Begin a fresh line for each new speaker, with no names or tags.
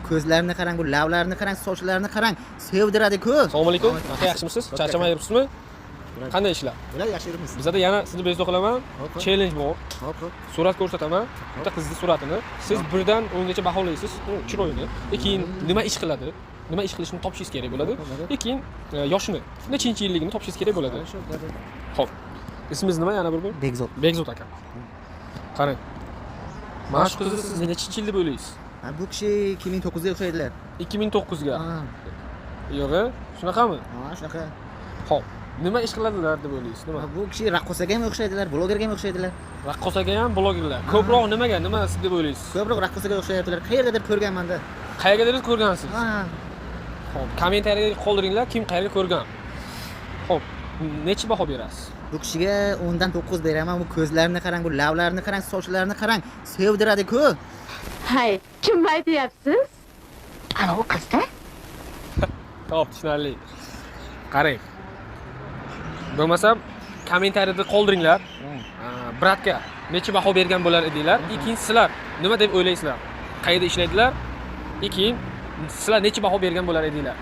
ko'zlarini qarang, bu lavlarini qarang, sochlarini qarang, sevdiradi-ku.
Assalomu alaykum. Aka, yaxshimisiz? Charchamay yuribsizmi? Qanday ishlar?
Bular yaxshi yuribmiz.
Bizda yana sizni bezovta qilaman. Challenge bor.
Hop.
Surat ko'rsataman. Bitta qizni suratini siz 1 dan 10 gacha baholaysiz. Chiroyli. Keyin nima ish qiladi? Nima ish qilishini topishingiz kerak bo'ladi. Keyin yoshini, nechinchi yilligini topishingiz kerak bo'ladi. Xo'p. Ismingiz nima yana bir bor?
Begzod.
Begzod aka. Qarang. Mana shu qizni siz nechinchi yil deb o'ylaysiz?
Bu kishi 2009 ga o'xshaydilar.
2009 ga.
Ha.
Yo'g'i, shunaqami?
Ha, shunaqa.
Xo'p. Nima ish qiladilar deb o'ylaysiz? Nima?
Bu kishi raqqosaga ham o'xshaydilar, blogerga ham o'xshaydilar.
Raqqosaga ham, blogerlar. Ko'proq nimaga, nima deb o'ylaysiz?
Ko'proq raqqosaga o'xshayaptilar. Qayerdadir ko'rganman-da.
Qayergadir ko'rgansiz?
Ha.
Xo'p, kommentariyaga qoldiringlar, kim qayerga ko'rgan. Xo'p, necha baho berasiz?
Bu kishiga 10 dan 9 beraman. Bu ko'zlarini qarang, bu lavlarini qarang, sochlarini qarang, sevdiradi-ku.
Hay, kim aytyapsiz? Ana u qizda?
Xo'p, tushunarli. Qarang. Bo'lmasa kommentariyada qoldiringlar. Bratga necha baho bergan bo'lar edinglar? Ikkinchi sizlar nima deb o'ylaysizlar? Qayerda ishlaydilar? Keyin sizlar necha baho bergan bo'lar edinglar?